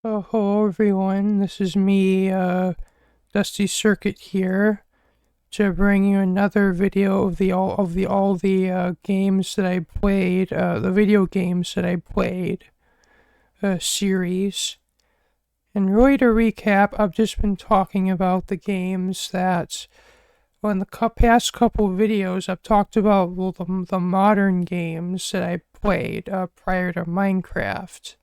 Oh, hello everyone. This is me, Dusty Circuit here to bring you another video of all the games that I played, the video games that I played, series. And really to recap, I've just been talking about the games that, well, in the past couple videos, I've talked about the modern games that I played prior to Minecraft.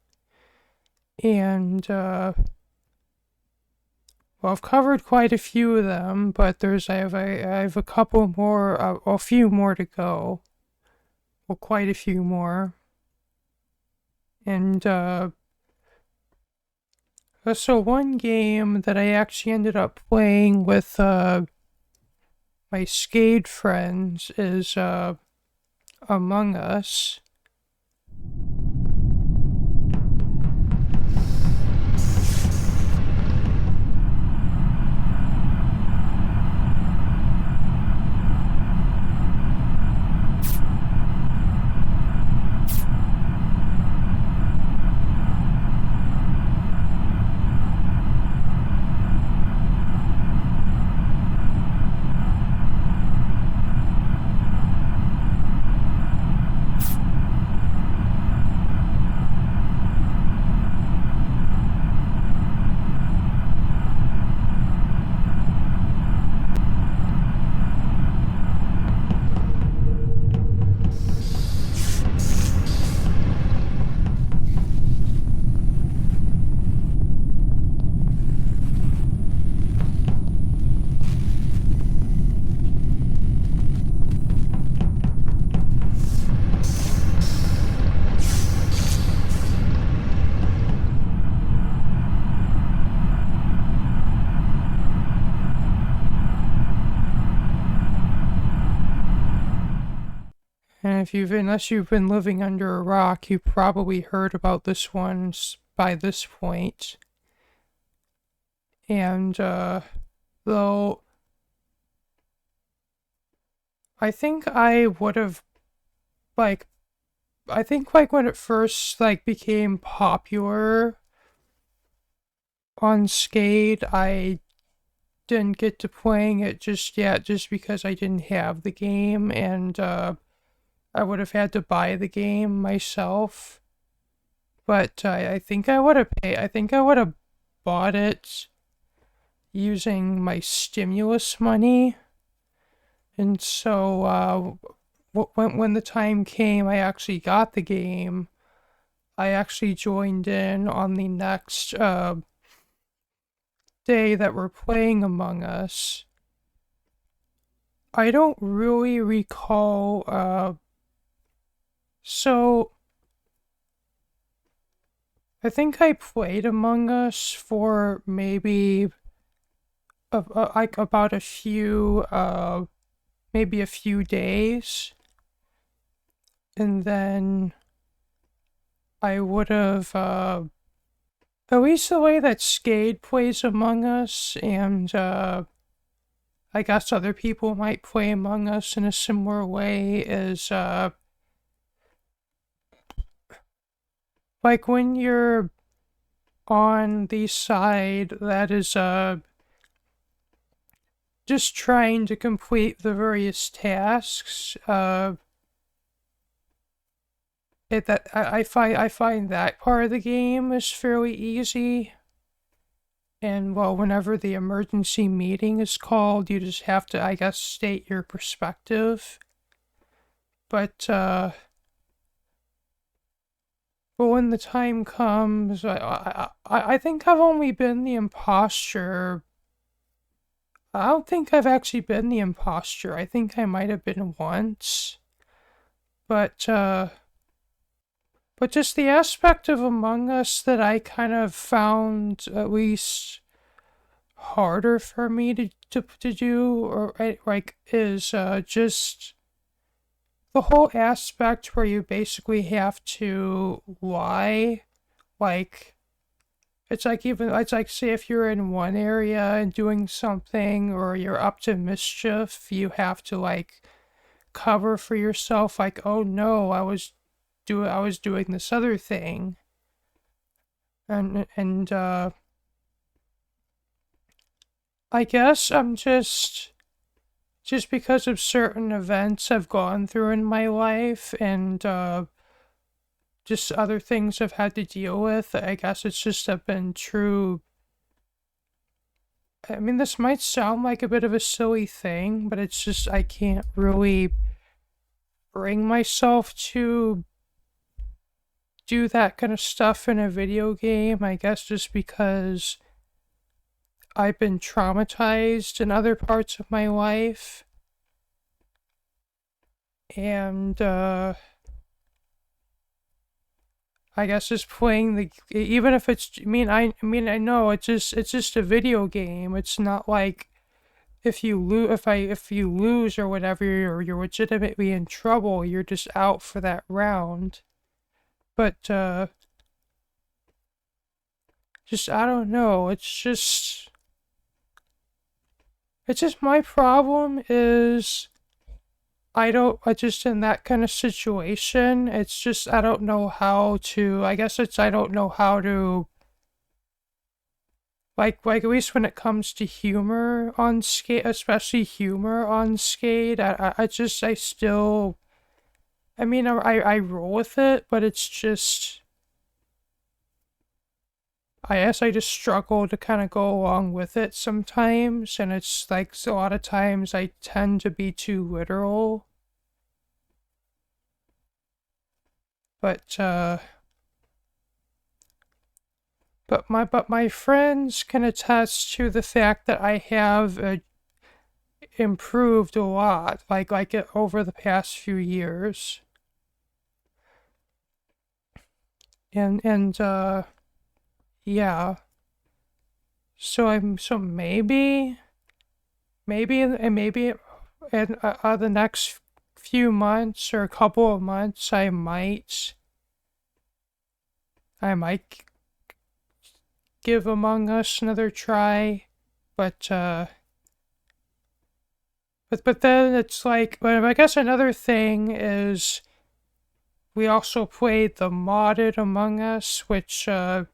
And well, I've covered quite a few of them, but I have a couple more, a few more to go. Well, quite a few more. And so one game that I actually ended up playing with my Skade friends is Among Us. And unless you've been living under a rock, you probably heard about this one by this point. And though I think I would have like I think like when it first became popular on Skate, I didn't get to playing it just yet, just because I didn't have the game, and I would have had to buy the game myself. But I think I would have paid. I think I would have bought it using my stimulus money, and so when the time came, I actually got the game. I actually joined in on the next day that we're playing Among Us. I don't really recall. So I think I played Among Us for maybe like about a few, maybe a few days, and then I would have, at least the way that Skade plays Among Us, and I guess other people might play Among Us in a similar way, is like when you're on the side that is just trying to complete the various tasks. I find that part of the game is fairly easy. And well, whenever the emergency meeting is called, you just have to, I guess, state your perspective. But when the time comes, I think I've only been the imposter. I don't think I've actually been the imposter. I think I might have been once. But just the aspect of Among Us that I kind of found at least harder for me to do, or like, is just the whole aspect where you basically have to lie. Like, it's like, say if you're in one area and doing something, or you're up to mischief, you have to like cover for yourself, like, oh no, I was doing this other thing. and I guess I'm just because of certain events I've gone through in my life and just other things I've had to deal with. I guess it's just I've been true. I mean, this might sound like a bit of a silly thing, but it's just I can't really bring myself to do that kind of stuff in a video game. I guess just because I've been traumatized in other parts of my life. And I guess just playing even if it's I know it's just a video game. It's not like if you lose or whatever, you're legitimately in trouble. You're just out for that round. But just I don't know. It's just my problem is I just in that kind of situation, it's just I don't know how to, I guess it's I don't know how to, like at least when it comes to humor on Skate, especially humor on Skate, I still, I roll with it, but it's just, I guess I just struggle to kind of go along with it sometimes, and it's like so a lot of times I tend to be too literal. But my friends can attest to the fact that I have improved a lot, like it over the past few years. And yeah. So maybe in the next few months or a couple of months I might give Among Us another try, but then it's like, but I guess another thing is we also played the modded Among Us, which adds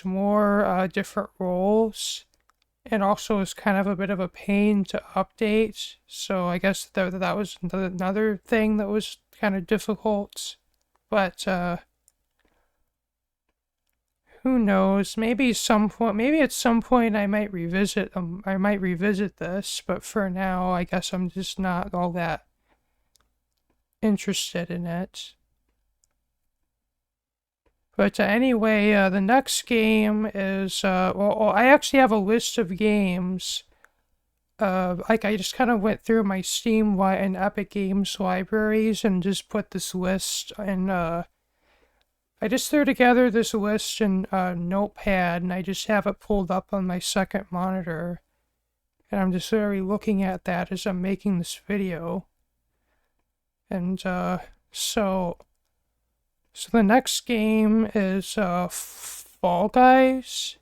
more different roles, and also is kind of a bit of a pain to update. So I guess that was another thing that was kind of difficult, but who knows? Maybe at some point I might revisit this, but for now I guess I'm just not all that interested in it. But anyway, the next game is I actually have a list of games. Like I just kind of went through my Steam and Epic Games libraries and just put this list in I just threw together this list in Notepad, and I just have it pulled up on my second monitor. And I'm just literally looking at that as I'm making this video. And so the next game is Fall Guys.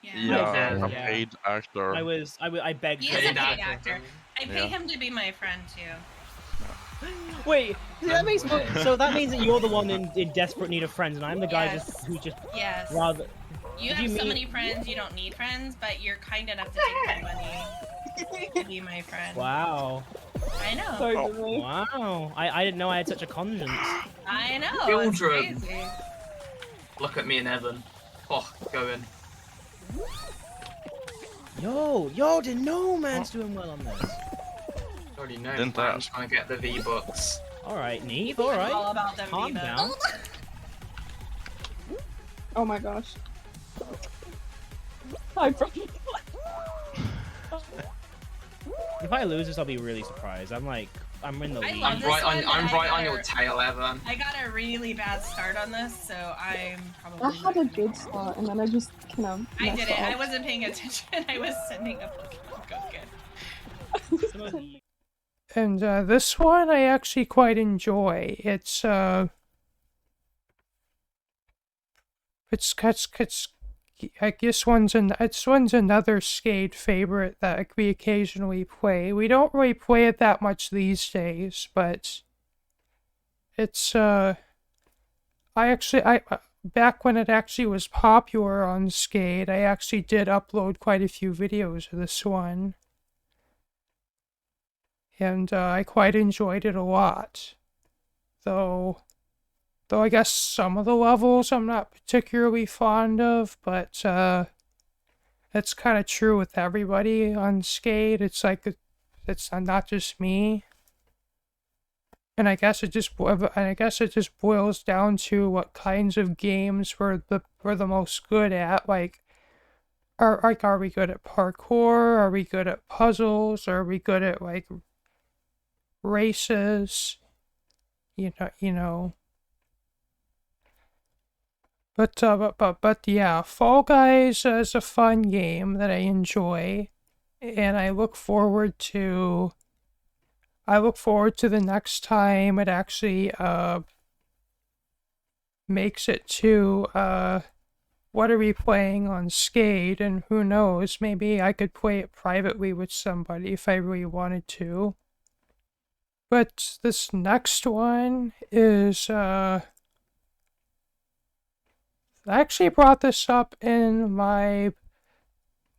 Yeah, a Yeah. paid actor. I begged He for is a it. paid actor. I pay Yeah. him to be my friend too. Wait, that means so that means that you're the one in desperate need of friends, and I'm the guy Yes. who just Yes. rather. You Did have you so mean- many friends, you don't need friends, but you're kind enough to take my money to be my friend. Wow. I know. Sorry, Oh. Billy. Wow. I didn't know I had such a conscience. I know. It's Children. crazy. Look at me and Evan. Oh, going. Yo, didn't know man's doing well on this. Already know. Didn't I'm ask. trying to get the V-Bucks. Alright, Neve, I'm alright. all about them Calm V-Bucks. down. Oh my gosh. I broke it. If I lose this, I'll be really surprised. I'm in the I lead. love I'm this right one, on. but I'm I right got on your a- tail, Evan. I got a really bad start on this, so I'm probably. I had a good start and then I just kind of I messed didn't. it I up. wasn't paying attention. I was sending a Pokemon Go get. And this one I actually quite enjoy. It's I guess one's another Skate favorite that we occasionally play. We don't really play it that much these days, but it's I back when it actually was popular on Skate, I actually did upload quite a few videos of this one. And I quite enjoyed it a lot. Though I guess some of the levels I'm not particularly fond of, but that's kind of true with everybody on Skate. It's like it's not just me. And I guess it just boils down to what kinds of games we're the most good at. Like, are we good at parkour? Are we good at puzzles? Are we good at like races? You know. But yeah, Fall Guys is a fun game that I enjoy, and I look forward to the next time it actually makes it to What Are We Playing on Skate, and who knows, maybe I could play it privately with somebody if I really wanted to. But this next one is I actually brought this up when I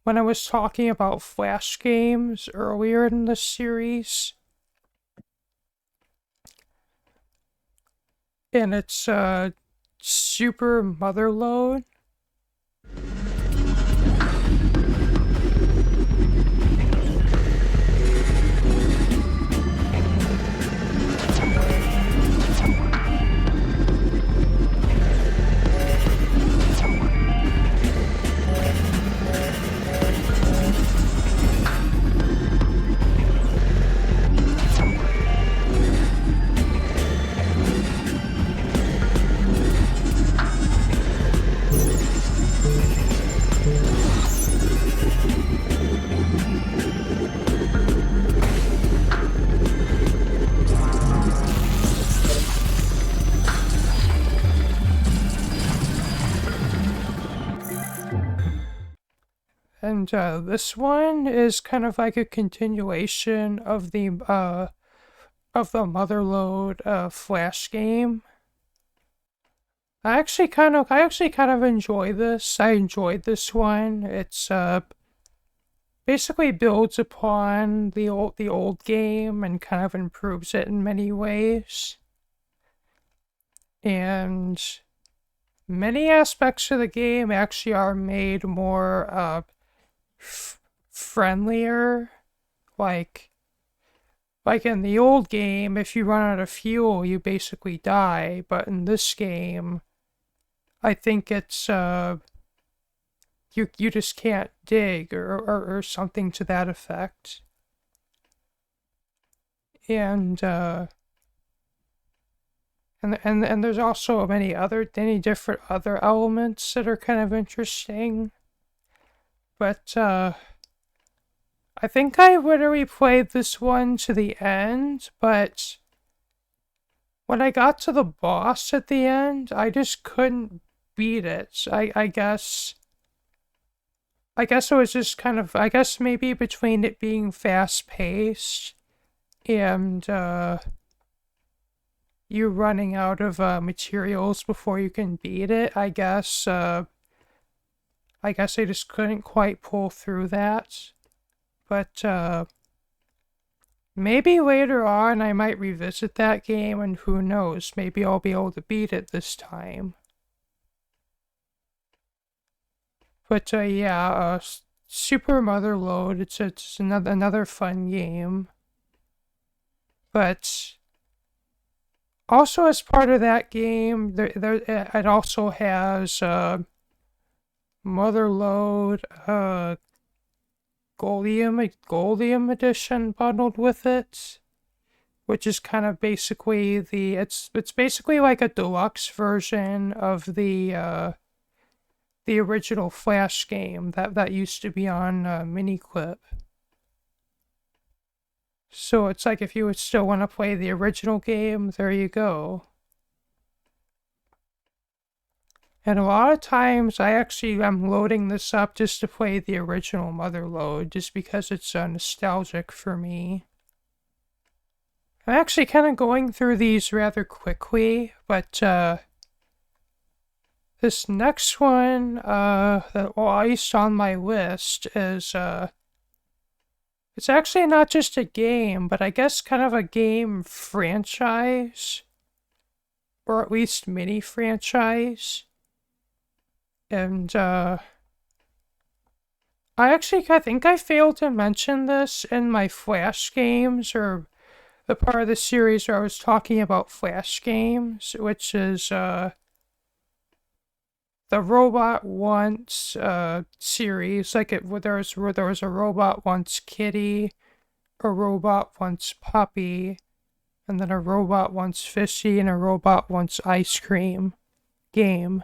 was talking about Flash games earlier in the series. And it's Super Motherload. And this one is kind of like a continuation of the Motherload Flash game. I actually kind of enjoy this. I enjoyed this one. It's basically builds upon the old game and kind of improves it in many ways. And many aspects of the game actually are made more friendlier. Like in the old game, if you run out of fuel, you basically die. But in this game, I think it's you just can't dig or something to that effect. And there's also many different other elements that are kind of interesting. But I think I literally played this one to the end, but when I got to the boss at the end, I just couldn't beat it. I guess it was just kind of, I guess maybe between it being fast-paced and you running out of materials before you can beat it, I guess I just couldn't quite pull through that. But maybe later on I might revisit that game, and who knows, maybe I'll be able to beat it this time. But yeah, Super Motherload, it's another fun game. But also as part of that game, it also has Motherload Goldium edition bundled with it, which is kind of basically it's basically like a deluxe version of the original Flash game that used to be on Miniclip. So it's like if you would still want to play the original game, there you go. And a lot of times I'm loading this up just to play the original Motherload, just because it's nostalgic for me. I'm actually kind of going through these rather quickly, but this next one, that at least on my list is, it's actually not just a game, but I guess kind of a game franchise. Or at least mini franchise. And, I think I failed to mention this in my Flash games, or the part of the series where I was talking about Flash games, which is, the Robot Wants series. Like there was a Robot Wants Kitty, a Robot Wants Puppy, and then a Robot Wants Fishy, and a Robot Wants Ice Cream game.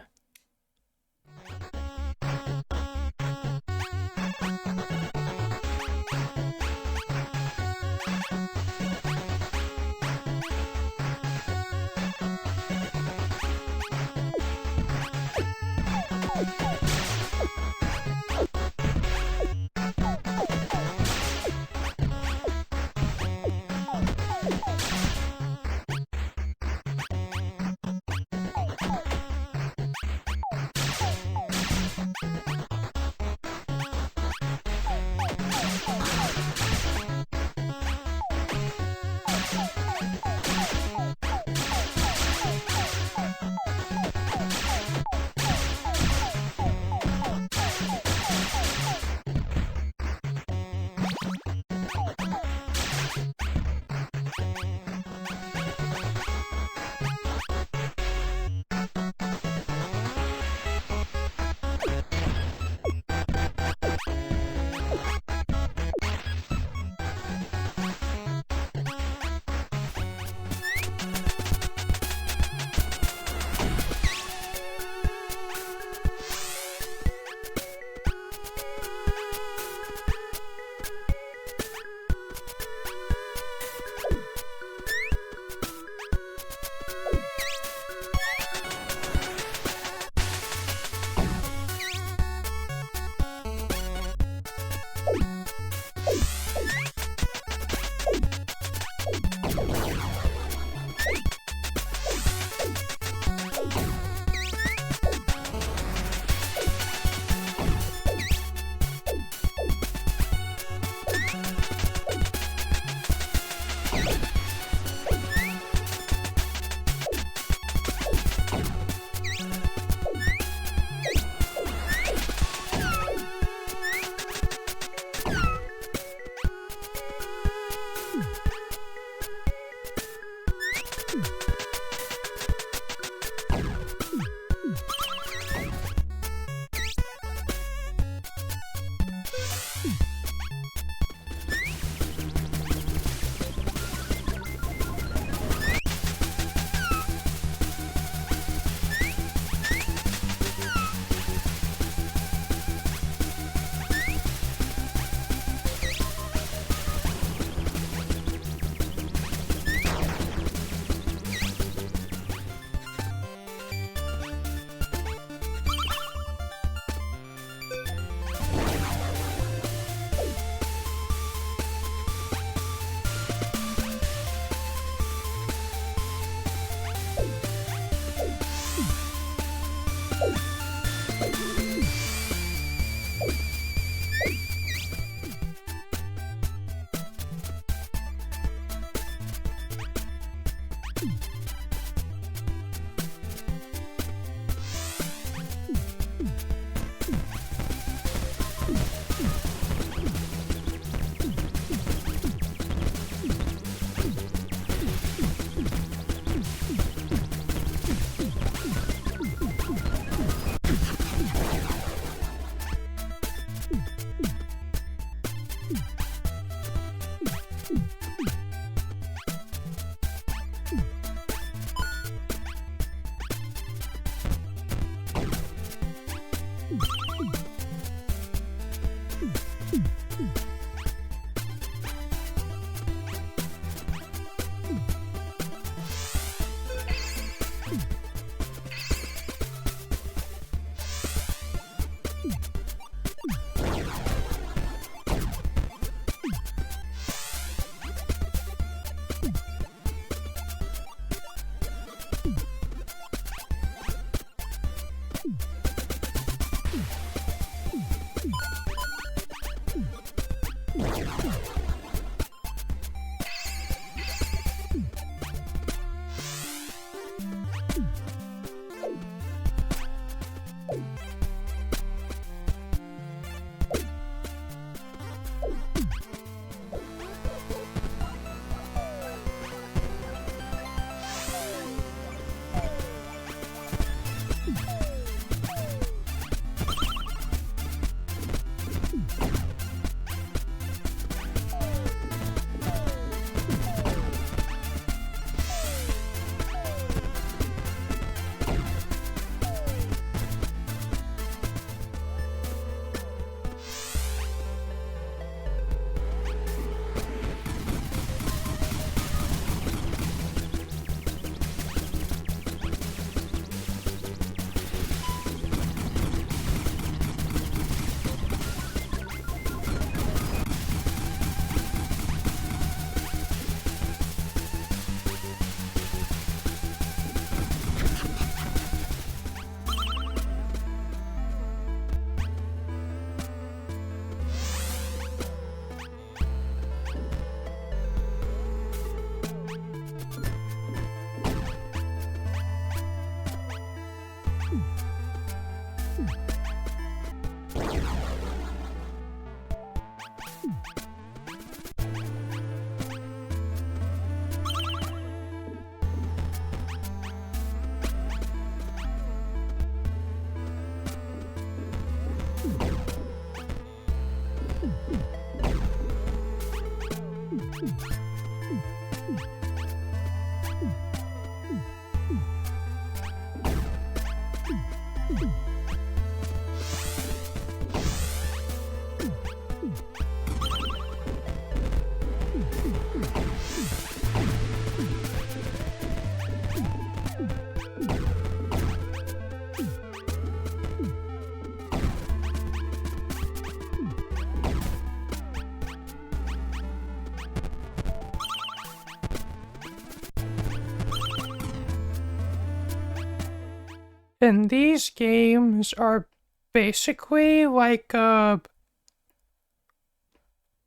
And these games are basically like they're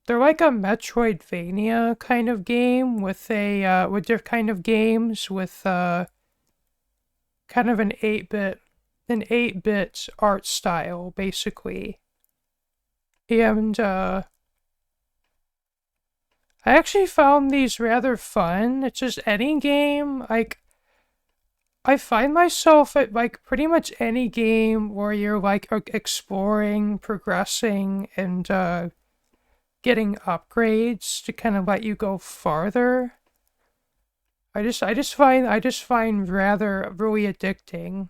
like a Metroidvania kind of game with with different kind of games with kind of an 8-bit art style basically. And I actually found these rather fun. It's just any game, like I find myself at like pretty much any game where you're like exploring, progressing, and getting upgrades to kind of let you go farther. I just find rather really addicting.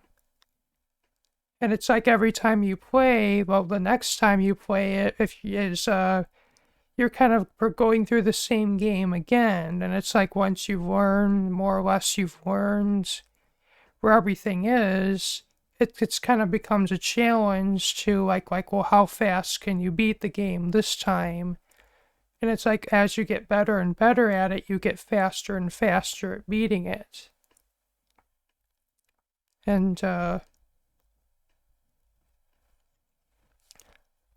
And it's like every time you play, well, the next time you play it, you're kind of going through the same game again, and it's like once you learn more or less, you've learned where everything is, it's kind of becomes a challenge to like well, how fast can you beat the game this time? And it's like as you get better and better at it, you get faster and faster at beating it. And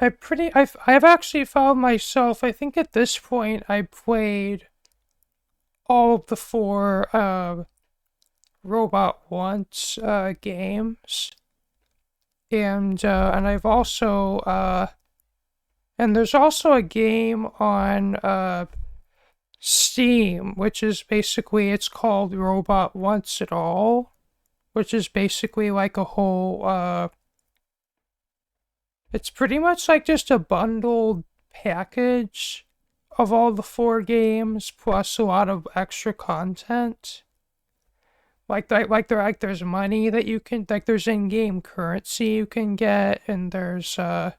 I've actually found myself, I think at this point I played all of the 4 Robot Wants games. And I've also and there's also a game on Steam, which is basically, it's called Robot Wants It All, which is basically like a whole it's pretty much like just a bundled package of all the 4 games plus a lot of extra content. There's money that you can, like there's in-game currency you can get, and there's a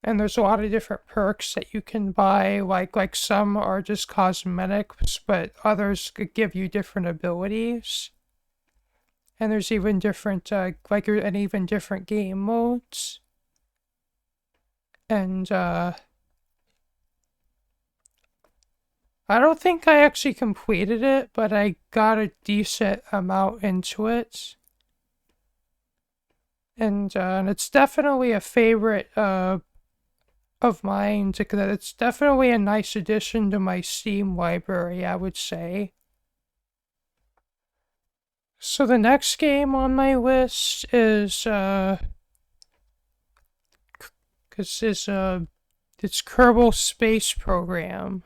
lot of different perks that you can buy, like some are just cosmetics, but others could give you different abilities. And there's even different, and even different game modes. And, I don't think I actually completed it, but I got a decent amount into it. And it's definitely a favorite, of mine. It's definitely a nice addition to my Steam library, I would say. So the next game on my list is, it's Kerbal Space Program.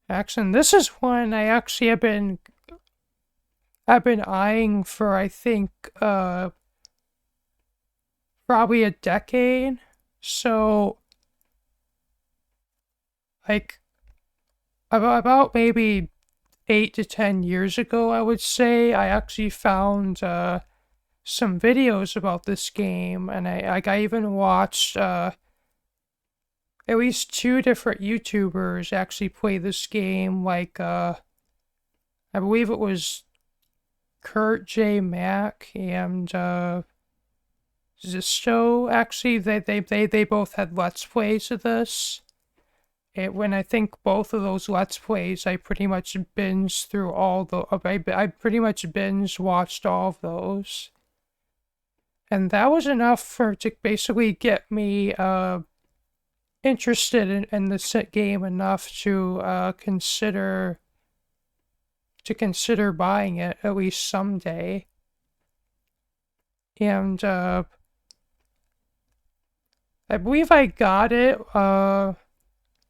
Actually, this is one I actually I've been eyeing for, I think, probably a decade. So, like, about maybe 8 to 10 years ago, I would say, I actually found some videos about this game, and I even watched at least 2 different YouTubers actually play this game. Like, I believe it was Kurt J. Mack and Zisto. Actually, they both had Let's Plays of this. When I think both of those Let's Plays, I pretty much binged through all the. I pretty much binge watched all of those, and that was enough to basically get me interested in this game enough to consider buying it at least someday. And I believe I got it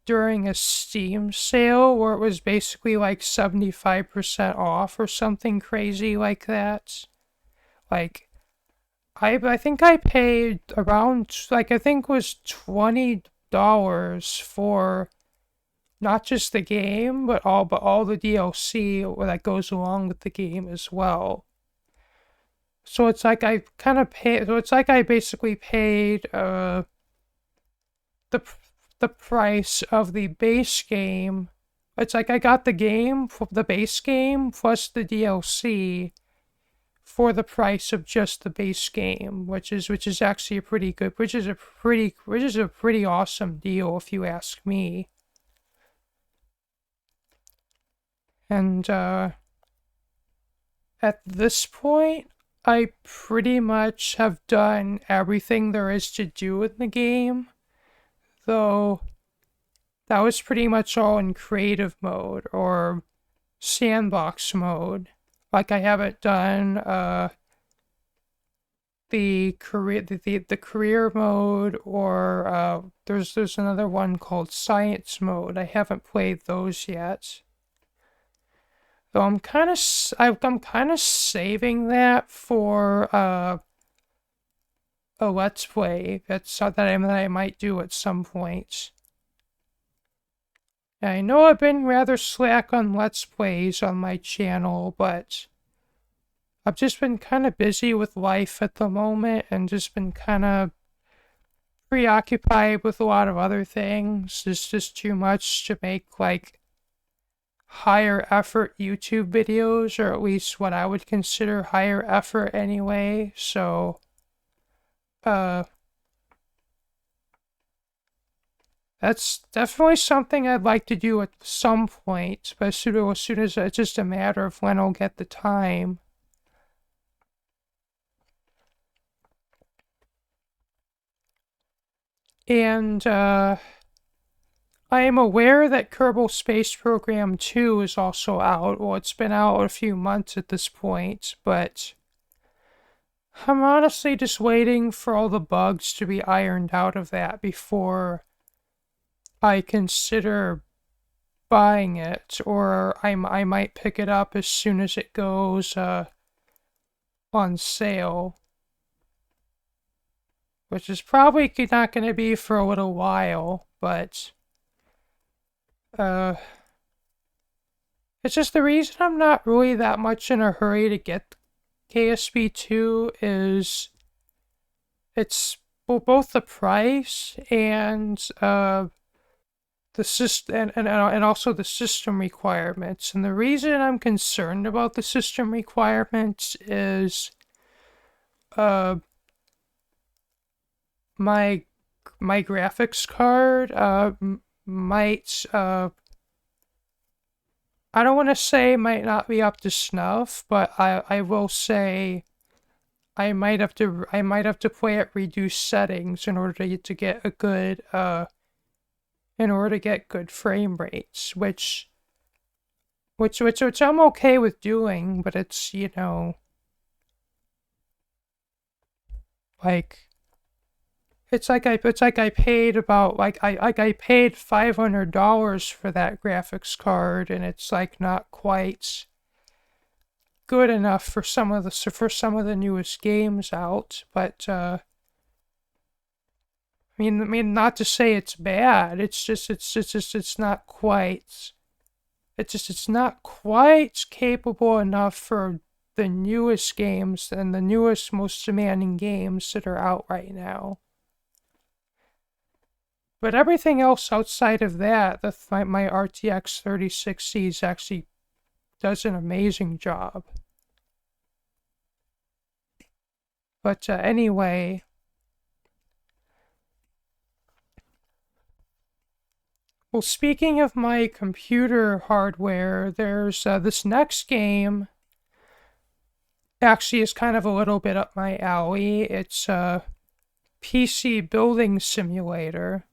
during a Steam sale where it was basically like 75% off or something crazy like that. Like, I think I paid around, like, I think it was $20 for not just the game, but all the DLC that goes along with the game as well. So it's like I kind of paid. So it's like I basically paid the price of the base game. It's like I got the game for the base game plus the DLC for the price of just the base game, which is actually a pretty good, which is a pretty awesome deal if you ask me. And at this point, I pretty much have done everything there is to do in the game, though that was pretty much all in creative mode or sandbox mode. Like, I haven't done the career mode, or there's another one called science mode. I haven't played those yet. Though I'm kind of saving that for a Let's Play that I might do at some point. And I know I've been rather slack on Let's Plays on my channel, but I've just been kind of busy with life at the moment and just been kind of preoccupied with a lot of other things. It's just too much to make, like, higher effort YouTube videos, or at least what I would consider higher effort anyway. So, that's definitely something I'd like to do at some point, but as soon as it's just a matter of when I'll get the time. And, I am aware that Kerbal Space Program 2 is also out. Well, it's been out a few months at this point, but I'm honestly just waiting for all the bugs to be ironed out of that before I consider buying it, or I might pick it up as soon as it goes on sale. Which is probably not going to be for a little while, but it's just the reason I'm not really that much in a hurry to get KSP2 is it's both the price and the system and also the system requirements. And the reason I'm concerned about the system requirements is my graphics card might I don't want to say might not be up to snuff, but I will say I might have to play at reduced settings in order to get a good good frame rates, which I'm okay with doing, but it's, you know, like, it's like I paid about I paid $500 for that graphics card, and it's like not quite good enough for some of the newest games out. But I mean, not to say it's bad. It's not quite. It's not quite capable enough for the newest games and the newest, most demanding games that are out right now. But everything else outside of that, my RTX 3060s actually does an amazing job. But anyway, well, speaking of my computer hardware, there's this next game. Actually, is kind of a little bit up my alley. It's a PC building simulator.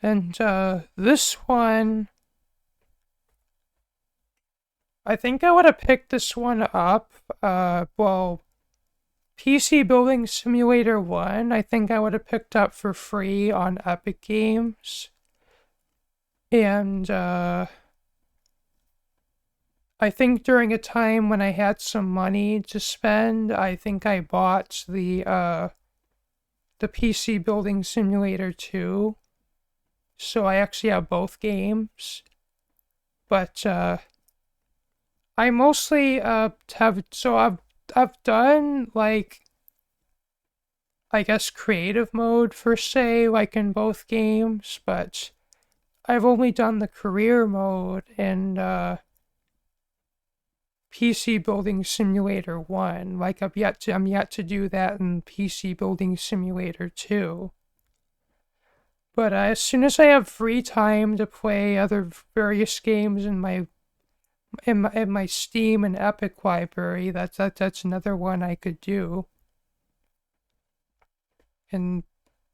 And this one, I think I would have picked this one up. Well, PC Building Simulator 1, I think I would have picked up for free on Epic Games. And I think during a time when I had some money to spend, I think I bought the PC Building Simulator 2. So I actually have both games. But I mostly I've done like, I guess, creative mode per se, like in both games, but I've only done the career mode in PC Building Simulator 1. Like I'm yet to do that in PC Building Simulator 2. But as soon as I have free time to play other various games in my Steam and Epic library, that's another one I could do. And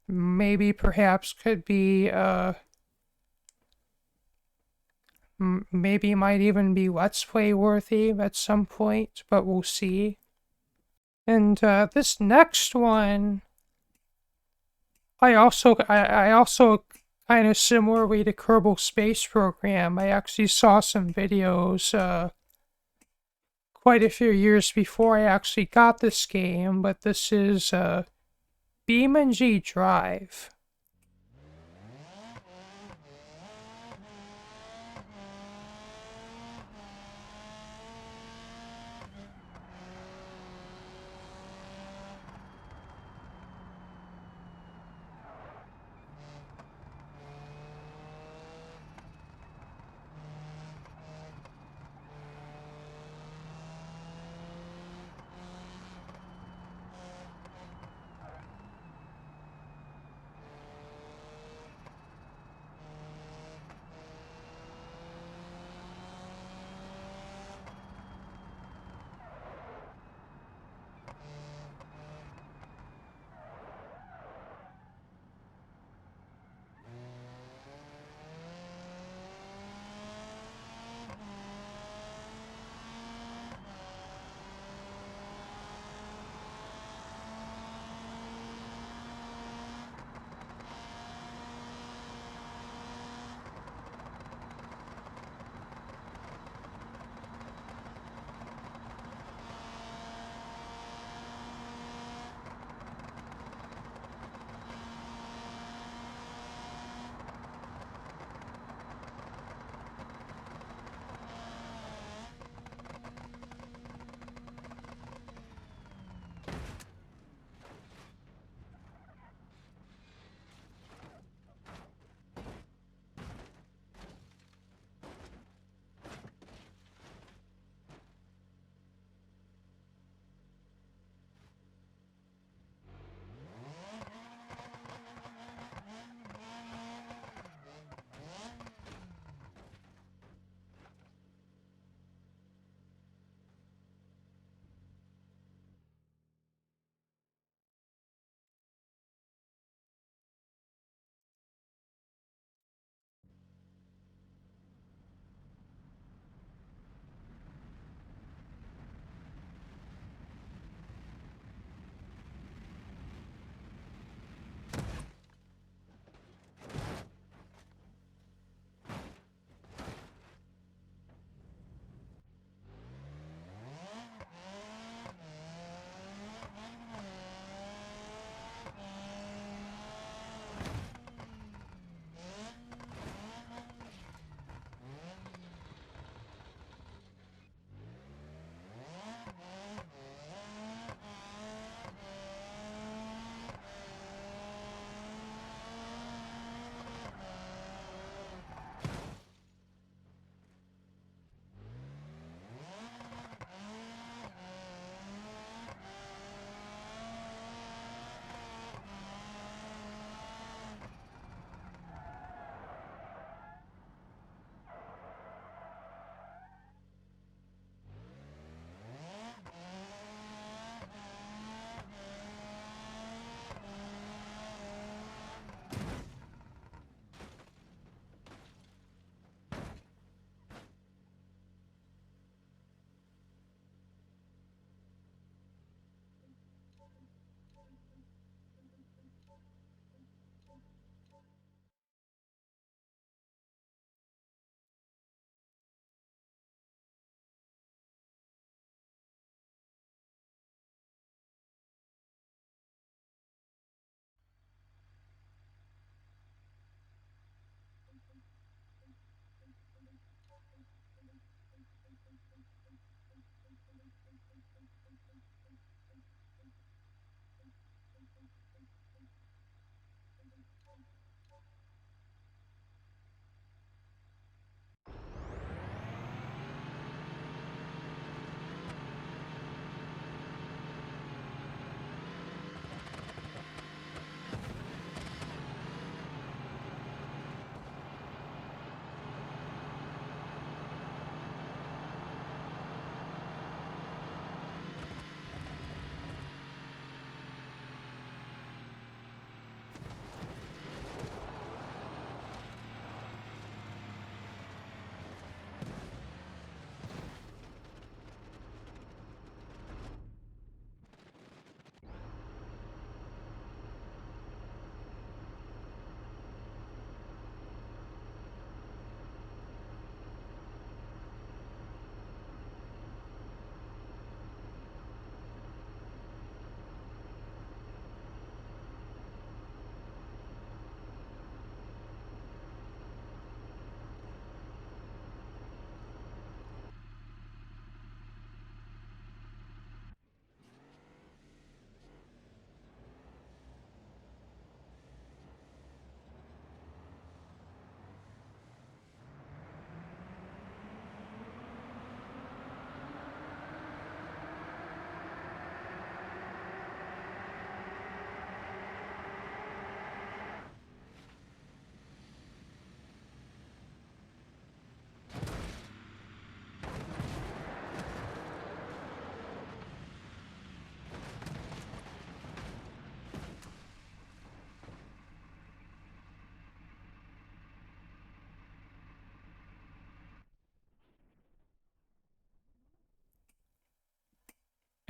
maybe perhaps could be maybe might even be Let's Play worthy at some point, but we'll see. And this next one, I also kind of similarly to Kerbal Space Program, I actually saw some videos quite a few years before I actually got this game, but this is BeamNG Drive.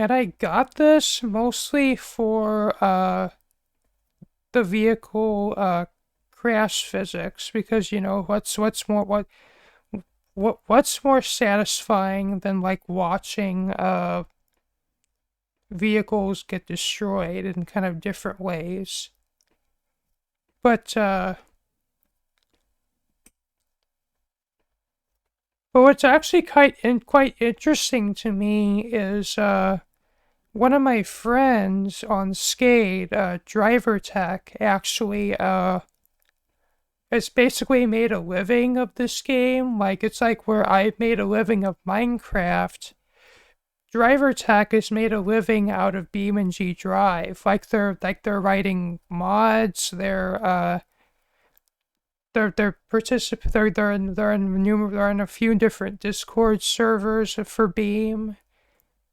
And I got this mostly for the vehicle crash physics, because what's more satisfying than like watching vehicles get destroyed in kind of different ways. But what's actually quite interesting to me is one of my friends on Skate, Driver Tech, actually has basically made a living of this game. Like, it's like where I've made a living of Minecraft. Driver Tech has made a living out of BeamNG Drive. They're writing mods. They're in a few different Discord servers for Beam,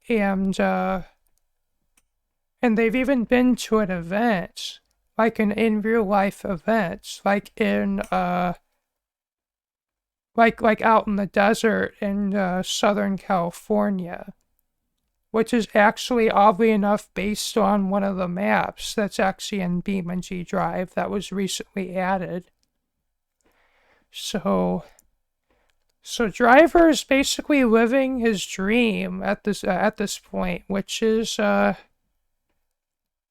and they've even been to an event, like an in real life event, like in like out in the desert in Southern California, which is actually, oddly enough, based on one of the maps that's actually in BeamNG Drive that was recently added. So Driver is basically living his dream at this point, which is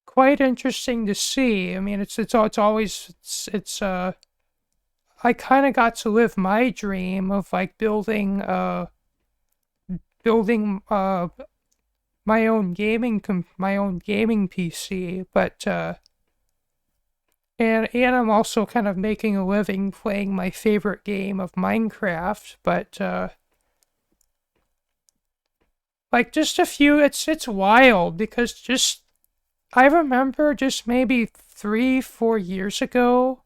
quite interesting to see. I mean, I kind of got to live my dream of like building my own gaming PC, but and I'm also kind of making a living playing my favorite game of Minecraft, but like just a few, it's wild because I remember just maybe 3-4 years ago,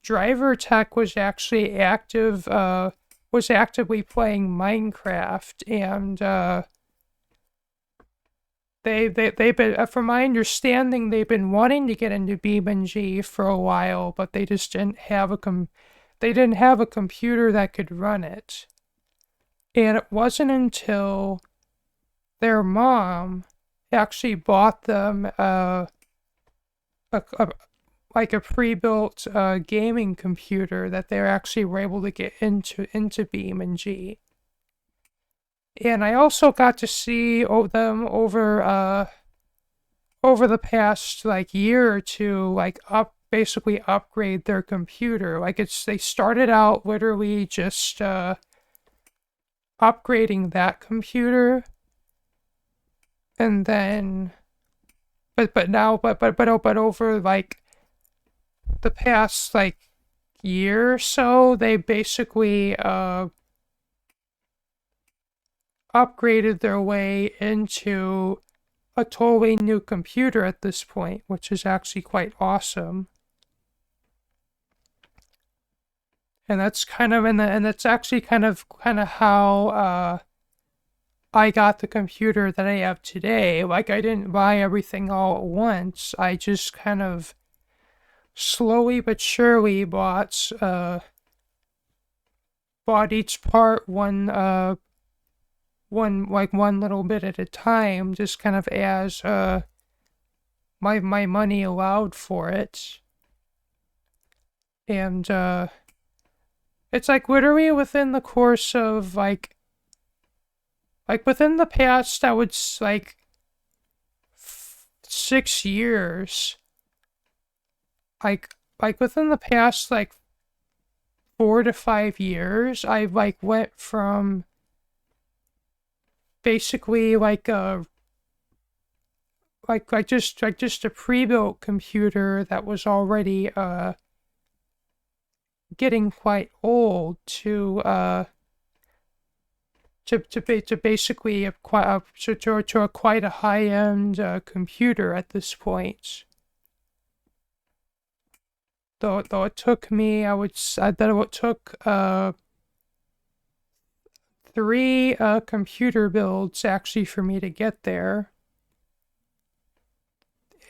Driver Tech was actually actively playing Minecraft, and they've been, from my understanding, they've been wanting to get into BeamNG for a while, but they just didn't have a computer that could run it. And it wasn't until their mom actually bought them a pre-built gaming computer that they actually were able to get into BeamNG. And I also got to see them over the past like year or two, like basically upgrade their computer. Like they started out literally just upgrading that computer, and then but over like the past like year or so, they basically upgraded their way into a totally new computer at this point, which is actually quite awesome. And that's kind of and that's actually kind of how I got the computer that I have today. Like, I didn't buy everything all at once. I just kind of slowly but surely bought each part one little bit at a time, just kind of as my money allowed for it. And it's like literally within the course of like within the past, I would like 6 years, like within the past like 4 to 5 years, I like went from basically just a pre-built computer that was already getting quite old to basically a quite a high-end computer at this point. Though it took me, it took 3 computer builds actually for me to get there.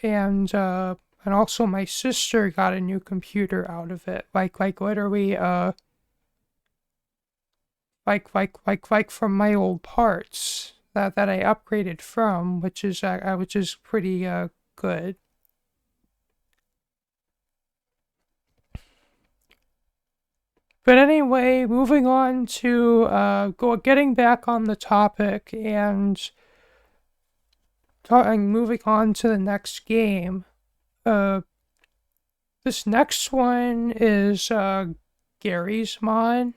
And also my sister got a new computer out of it. Like literally like from my old parts that I upgraded from, which is pretty good. But anyway, moving on to getting back on the topic and moving on to the next game. This next one is Garry's Mod.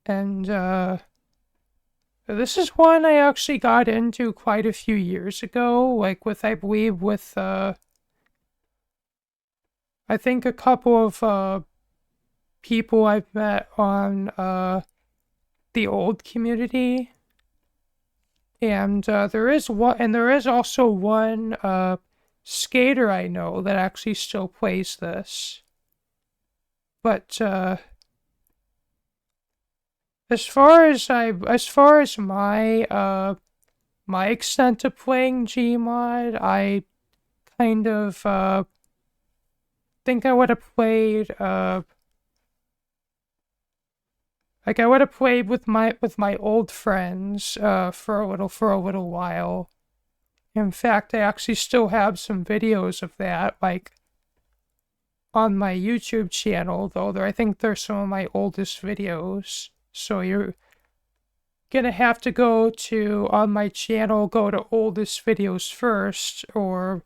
And this is one I actually got into quite a few years ago, like I believe with I think a couple of people I've met on the old community. And there is also one skater I know that actually still plays this. But as far as my my extent to playing Gmod, I kind of think I would have played like I would have played with my old friends for a little while. In fact, I actually still have some videos of that, like on my YouTube channel, though. I think they're some of my oldest videos. So you're gonna have to go to, on my channel, go to oldest videos first, or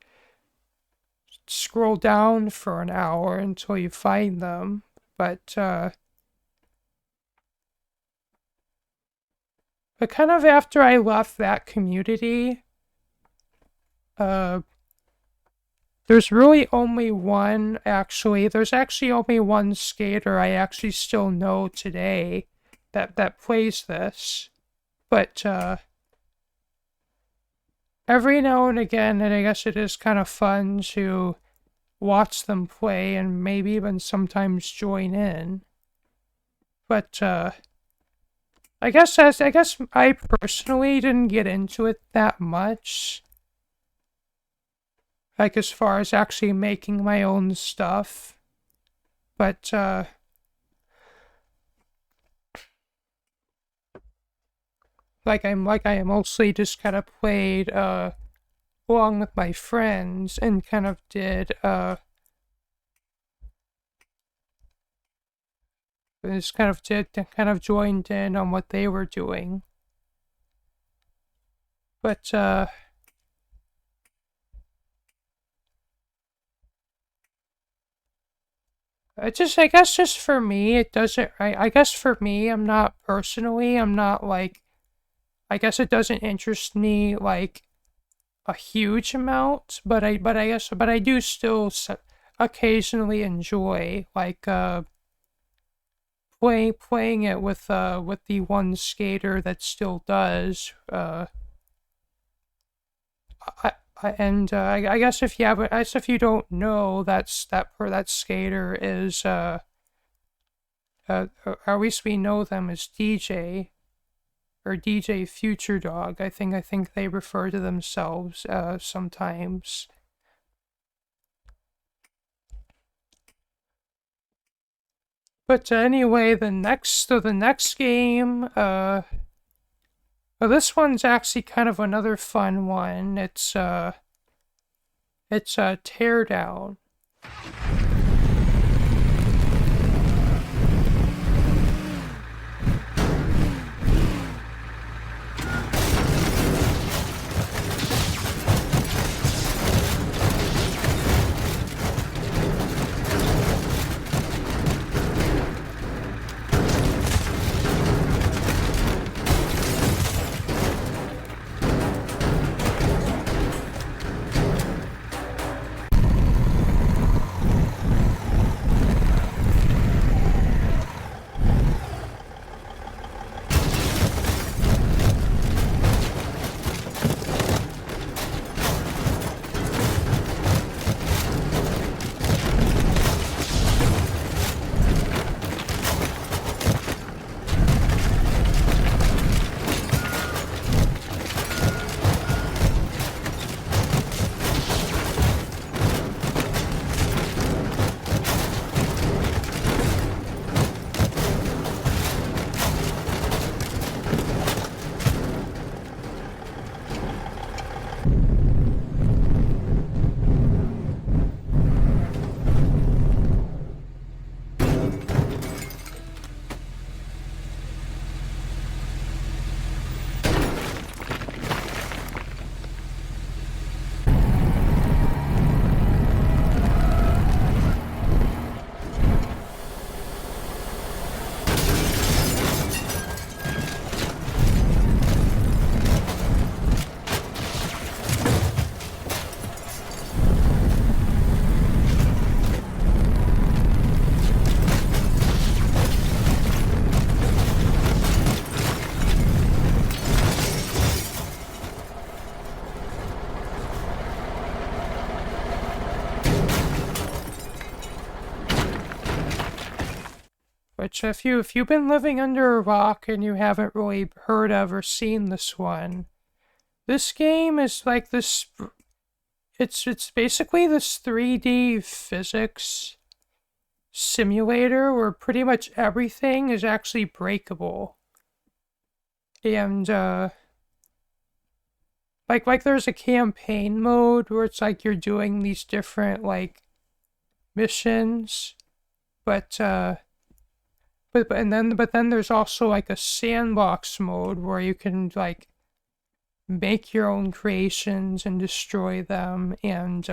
scroll down for an hour until you find them. But kind of after I left that community, there's really only one, there's actually only one skater I actually still know today that plays this. But every now and again, and I guess it is kind of fun to watch them play and maybe even sometimes join in. But I guess I personally didn't get into it that much. Like as far as actually making my own stuff. But I mostly just kind of played along with my friends and kind of did joined in on what they were doing. But It just, I guess, just for me, it doesn't. I guess for me, I'm not personally. I'm not like. I guess it doesn't interest me like a huge amount, but I do still occasionally enjoy like playing it with the one skater that still does. I guess if you have, I guess if you don't know, that skater is or at least we know them as DJ or DJ Future Dog. I think they refer to themselves sometimes. But anyway, the next game, well, this one's actually kind of another fun one. It's Teardown. Which, if you've been living under a rock and you haven't really heard of or seen this one, this game is like this. It's basically this 3D physics simulator where pretty much everything is actually breakable, and like there's a campaign mode where it's like you're doing these different like missions, but then there's also like a sandbox mode where you can like make your own creations and destroy them, and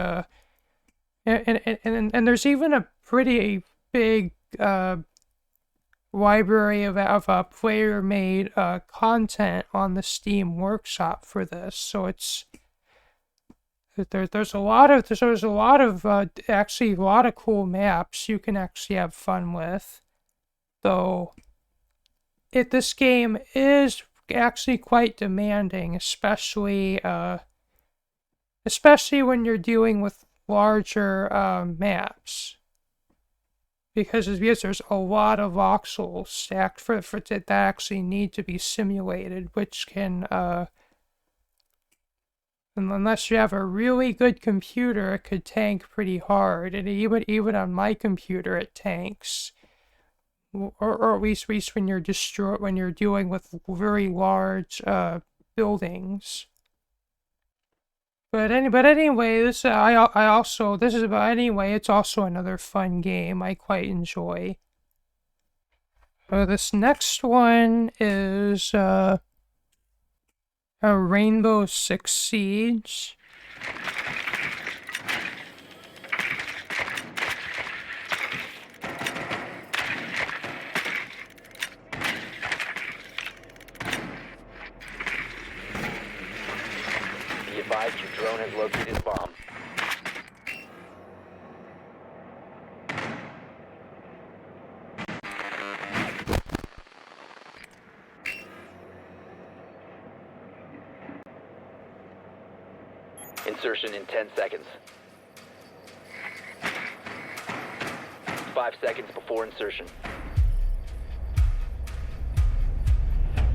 there's even a pretty big library of player made content on the Steam Workshop for this. So it's there's a lot of actually a lot of cool maps you can actually have fun with. Though this game is actually quite demanding, especially when you're dealing with larger maps, because there's a lot of voxels stacked that actually need to be simulated, which can unless you have a really good computer, it could tank pretty hard, and even on my computer it tanks. Or at least when you're dealing with very large buildings. But anyway, it's also another fun game I quite enjoy. This next one is a Rainbow Six Siege. advised your drone has located a bomb. Insertion in 10 seconds. 5 seconds before insertion.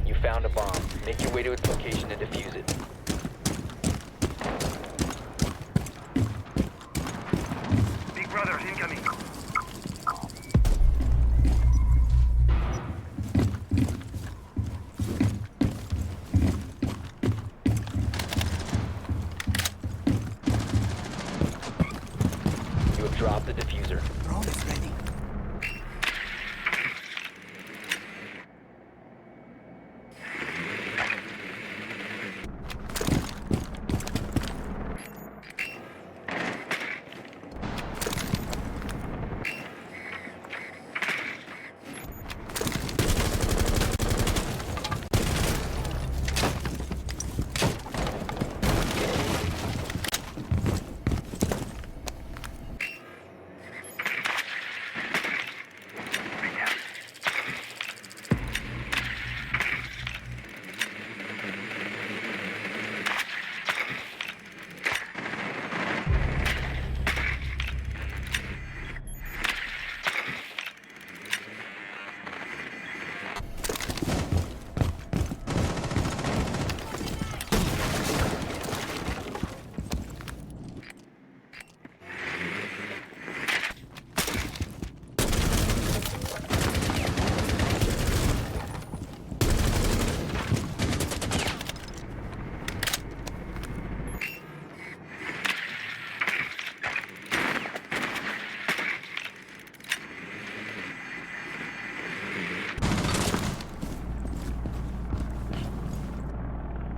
You found a bomb. Make your way to its location and defuse it. Big brother, incoming. You have dropped the diffuser. Drone is ready.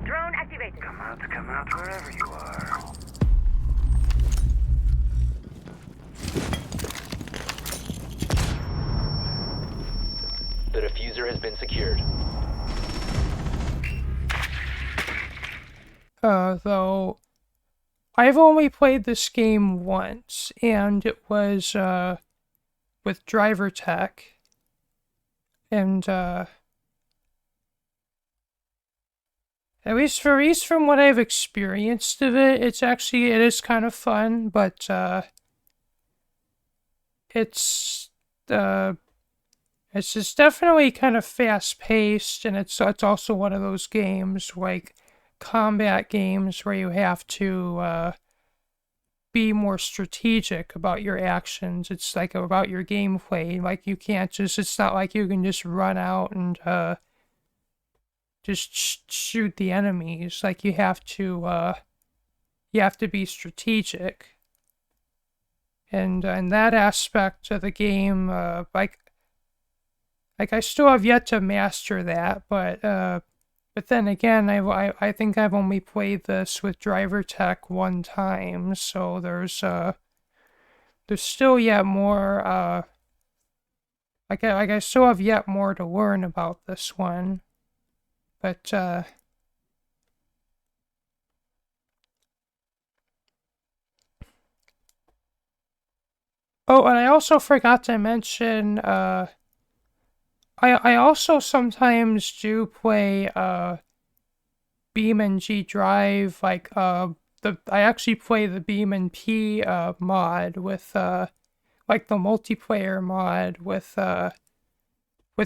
Drone activated. Come out wherever you are. The diffuser has been secured. Though I've only played this game once, and it was with Driver Tech, and at least from what I've experienced of it, it is kind of fun, but it's just definitely kind of fast paced, and it's also one of those games like combat games where you have to be more strategic about your actions. It's like about your gameplay. Like you can't just, it's not like you can just run out and just shoot the enemies. Like you have to be strategic. And in that aspect of the game, like I still have yet to master that, but then again, I think I've only played this with Driver Tech one time, so there's still yet more, I still have yet more to learn about this one, but oh, and I also forgot to mention, I also sometimes do play BeamNG Drive, like I actually play the BeamNP mod with like the multiplayer mod with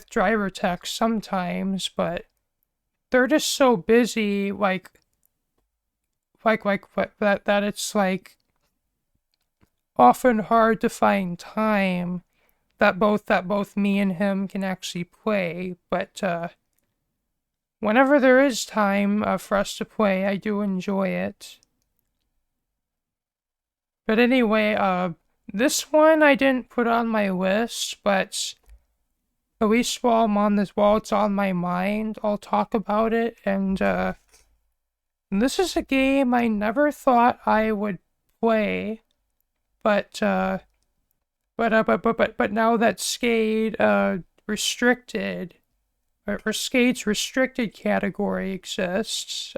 Driver Tech sometimes, but they're just so busy, that it's like often hard to find time that both me and him can actually play, but whenever there is time for us to play, I do enjoy it. But anyway, this one I didn't put on my list, but at least while it's on my mind, I'll talk about it, and this is a game I never thought I would play, but now that Skate restricted, or Skate's restricted category exists,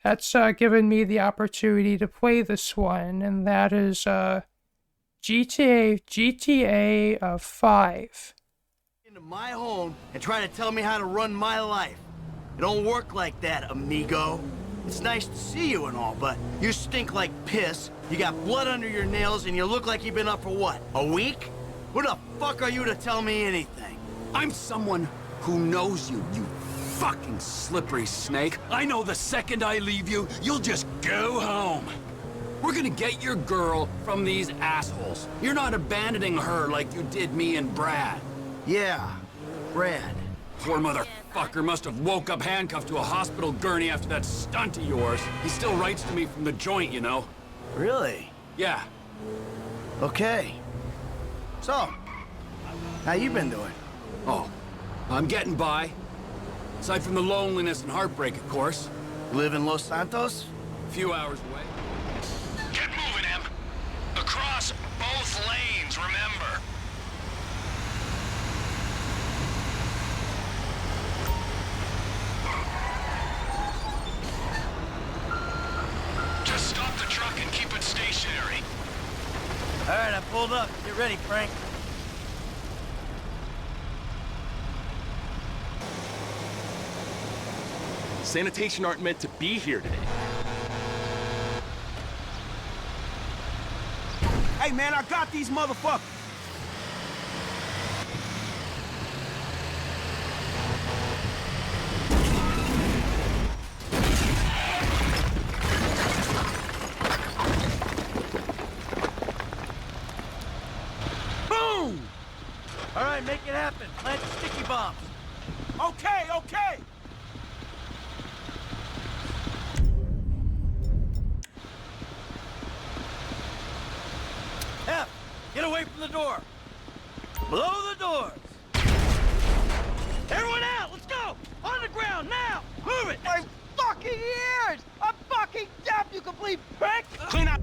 that's given me the opportunity to play this one, and that is GTA 5. Into my home and try to tell me how to run my life. It don't work like that, amigo. It's nice to see you and all, but you stink like piss, you got blood under your nails, and you look like you've been up for what, a week? Who the fuck are you to tell me anything? I'm someone who knows you, you fucking slippery snake. I know the second I leave you, you'll just go home. We're gonna get your girl from these assholes. You're not abandoning her like you did me and Brad. Yeah, Brad. Poor motherfucker must have woke up handcuffed to a hospital gurney after that stunt of yours. He still writes to me from the joint, you know. Really? Yeah. Okay. So, how you been doing? Oh, I'm getting by. Aside from the loneliness and heartbreak, of course. Live in Los Santos? A few hours away. Get moving, Em. Across both lanes, remember. Just stop the truck and keep it stationary. All right, I pulled up. Get ready, Frank. Sanitation aren't meant to be here today. Hey, man, I got these motherfuckers. Boom! All right, make it happen. Plant the sticky bombs. Okay, okay. F, get away from the door. Blow the doors. Everyone out, let's go. On the ground, now. Move it. My fucking ears. I'm fucking deaf, you complete prick. Clean up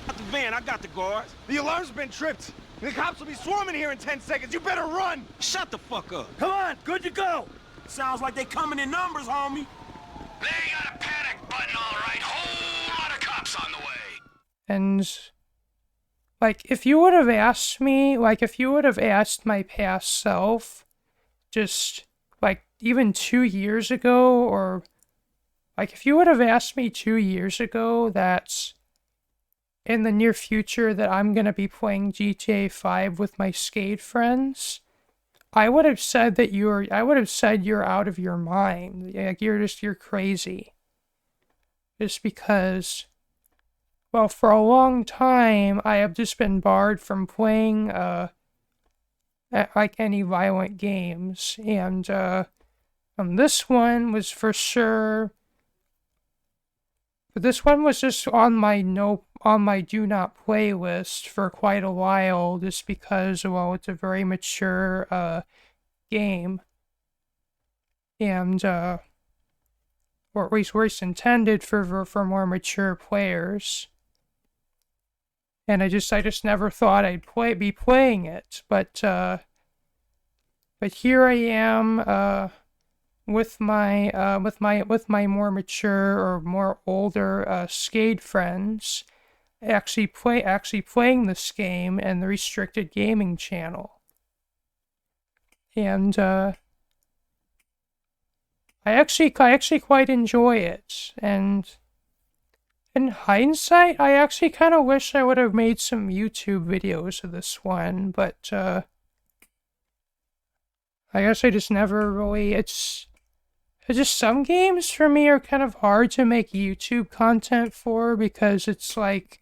the van, I got the guards. The alarm's been tripped. The cops will be swarming here in 10 seconds. You better run. Shut the fuck up. Come on, good to go. Sounds like they coming in numbers, homie. They got a panic button, all right. Whole lot of cops on the way. And, like, if you would have asked me, like, if you would have asked my past self, just, like, even 2 years ago, or, like, if you would have asked me 2 years ago that in the near future that I'm gonna be playing GTA 5 with my skate friends, I would have said that you're out of your mind. Like, you're crazy. Just because, well, for a long time, I have just been barred from playing, like, any violent games, and this one was for sure, but this one was just on my do not play list for quite a while, just because, well, it's a very mature, game, and, or at least it's intended for more mature players. And I just never thought I'd be playing it, but here I am, with my more mature or more older skate friends, actually playing this game in the restricted gaming channel, and I actually quite enjoy it, and in hindsight, I actually kind of wish I would have made some YouTube videos of this one, but, I guess I just never really, it's just some games for me are kind of hard to make YouTube content for, because it's like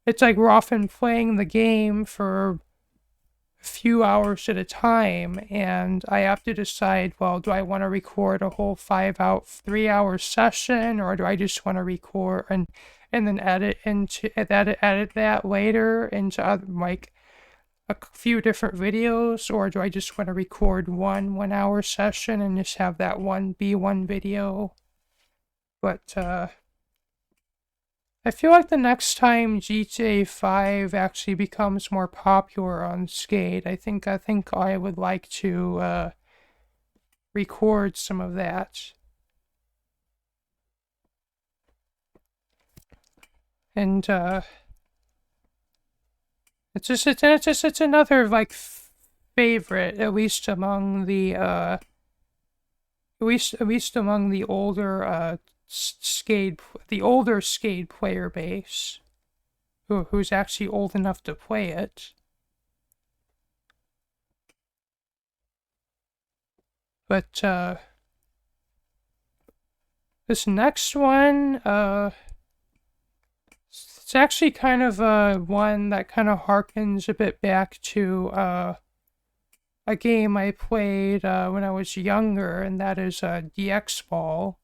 we're often playing the game for a few hours at a time, and I have to decide, well, do I want to record a whole 3-hour session, or do I just want to record and then edit that later into other, like, a few different videos, or do I just want to record one 1-hour session and just have that one video? But I feel like the next time GTA 5 actually becomes more popular on Skate, I think I would like to record some of that. And it's another like favorite, at least among the at least among the older Skade player base, who's actually old enough to play it. But this next one, it's actually kind of one that kind of harkens a bit back to a game I played when I was younger, and that is DX Ball.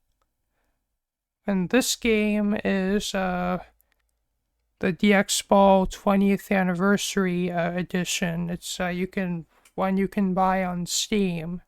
And this game is the DX Ball 20th Anniversary Edition. It's one you can buy on Steam.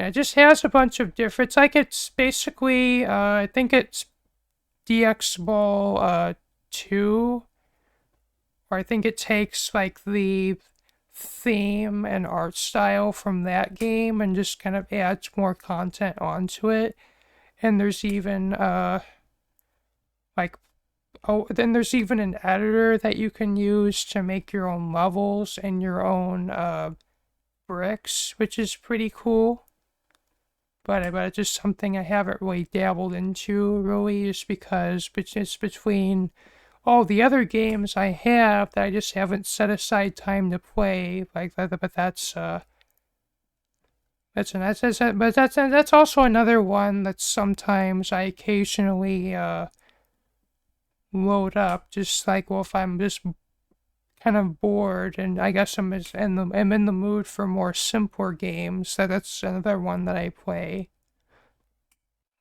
And it just has a bunch of different. It's like it's basically I think it's DX Ball 2, or I think it takes like the theme and art style from that game and just kind of adds more content onto it. And there's even then there's even an editor that you can use to make your own levels and your own bricks, which is pretty cool. But it's just something I haven't really dabbled into, really, just because it's between all the other games I have that I just haven't set aside time to play like that. But that's also another one that sometimes I occasionally load up, just like, well, if I'm just kind of bored and I guess I'm in the mood for more simpler games, that's another one that I play.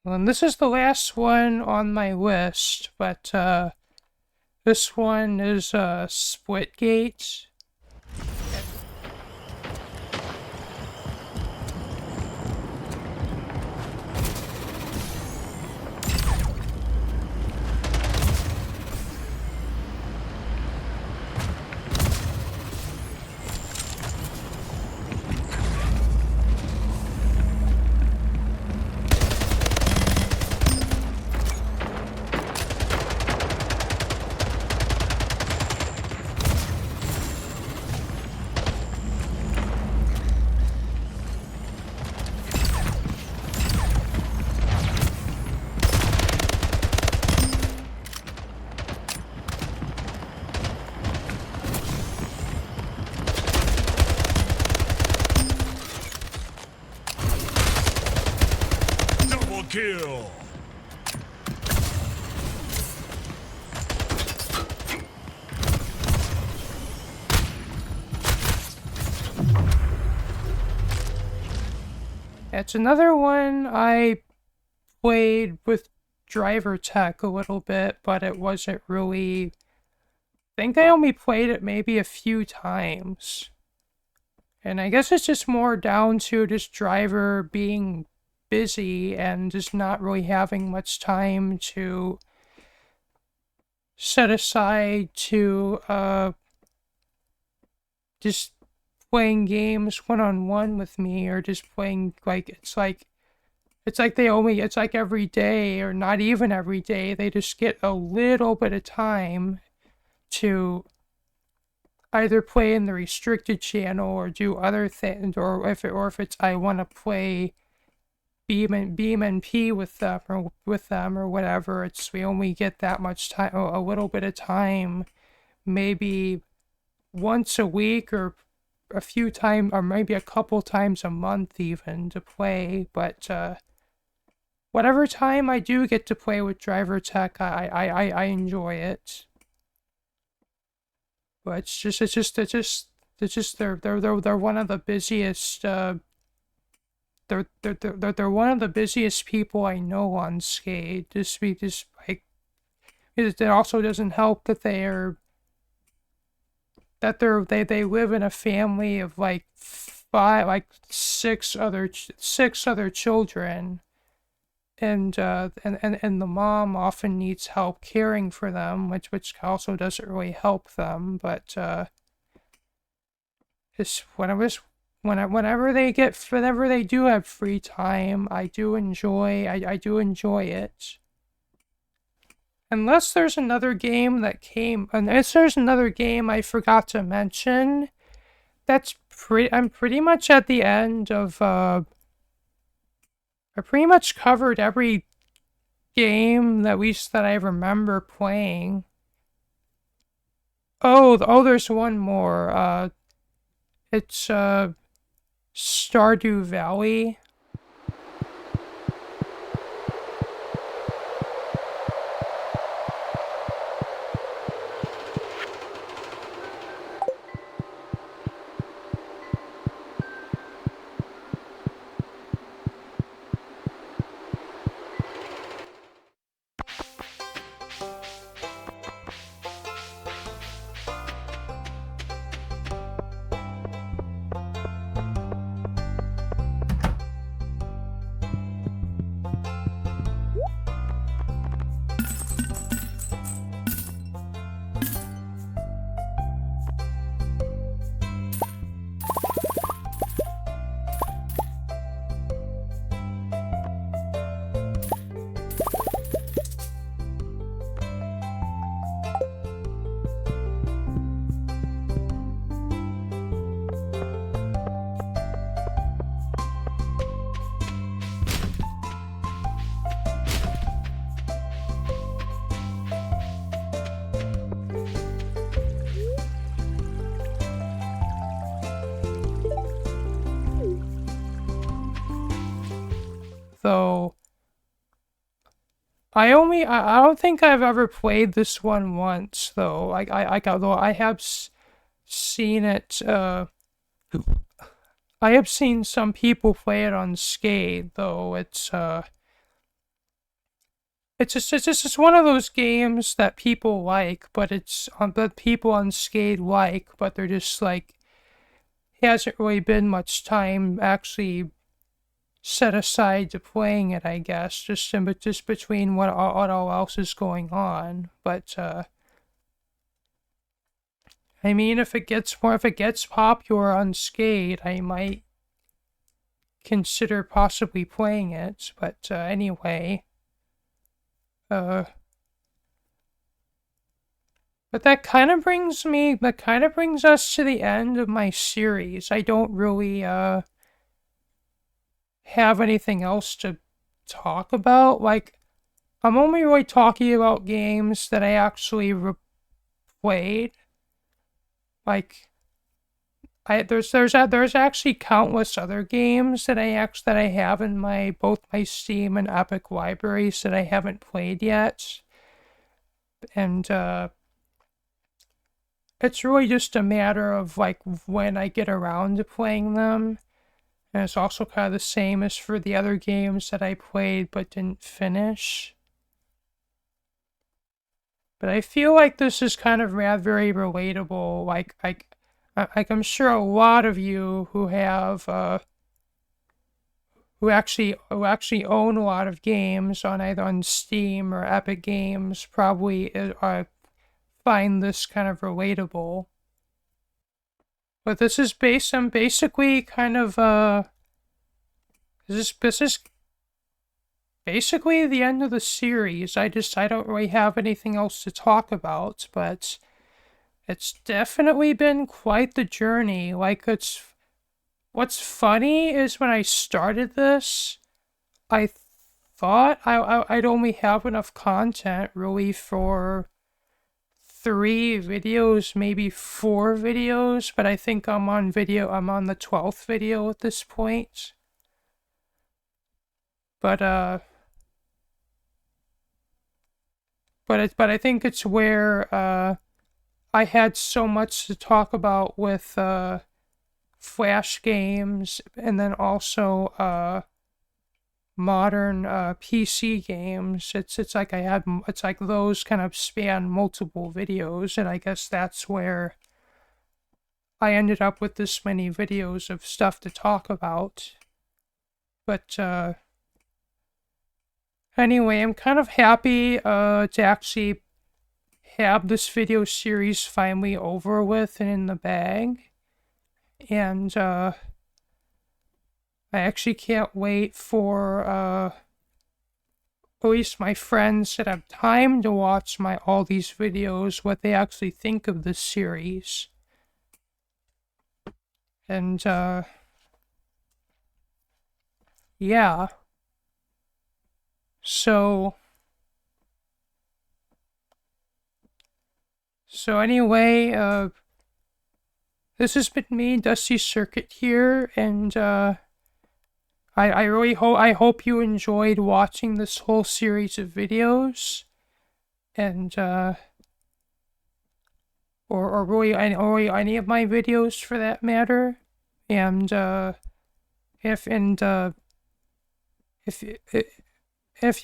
And this is the last one on my list, but this one is Splitgate. Double kill. It's another one I played with Driver Tech a little bit, but it wasn't really... I think I only played it maybe a few times. And I guess it's just more down to just Driver being busy and just not really having much time to set aside to just playing games one-on-one with me, or just playing, like, it's like every day, or not even every day, they just get a little bit of time to either play in the restricted channel or do other things, or if it's I want to play BeamNP with them or whatever. We only get that much time, a little bit of time, maybe once a week or a few times, or maybe a couple times a month even, to play. But whatever time I do get to play with Driver Tech, I enjoy it. But they're one of the busiest they're one of the busiest people I know on Skate. It also doesn't help that they live in a family of six other children, and the mom often needs help caring for them, which also doesn't really help them. But whenever they do have free time, I do enjoy it. Unless there's another game I forgot to mention, I'm pretty much at the end of, I pretty much covered every game that I remember playing. Oh, there's one more. It's, Stardew Valley. though. I don't think I've ever played this one once, though. Although I have seen it, I have seen some people play it unscathed, though. It's just one of those games that people like, but it's that people unscathed like, but they're just like, hasn't really been much time actually set aside to playing it, I guess, just between what all else is going on. But I mean, if it gets popular unscathed, I might consider possibly playing it. But anyway, but that kind of brings us to the end of my series. I don't really have anything else to talk about. Like, I'm only really talking about games that I actually played. Like, there's actually countless other games that I have in both my Steam and Epic libraries that I haven't played yet, and it's really just a matter of like when I get around to playing them. And it's also kind of the same as for the other games that I played but didn't finish. But I feel like this is kind of very relatable. Like I'm sure a lot of you who have who actually own a lot of games on either on Steam or Epic Games probably find this kind of relatable. But this is basically kind of this is basically the end of the series. I don't really have anything else to talk about, but it's definitely been quite the journey. Like, what's funny is when I started this, I thought I'd only have enough content really for 3 videos, maybe 4 videos, but I think I'm on the 12th video at this point. But I think it's where I had so much to talk about with Flash games, and then also modern PC games. It's like those kind of span multiple videos, and I guess that's where I ended up with this many videos of stuff to talk about. But anyway, I'm kind of happy to actually have this video series finally over with and in the bag. And I actually can't wait for at least my friends that have time to watch all these videos, what they actually think of this series. And yeah. So anyway, this has been me, Dusty Circuit here, and I really hope you enjoyed watching this whole series of videos, and or really any of my videos for that matter, and if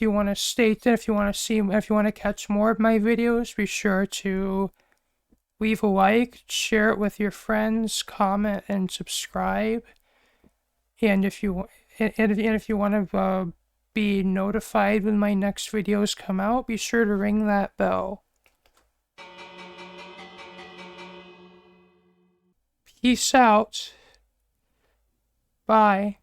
you want to catch more of my videos, be sure to leave a like, share it with your friends, comment, and subscribe. And if you want to be notified when my next videos come out, be sure to ring that bell. Peace out. Bye.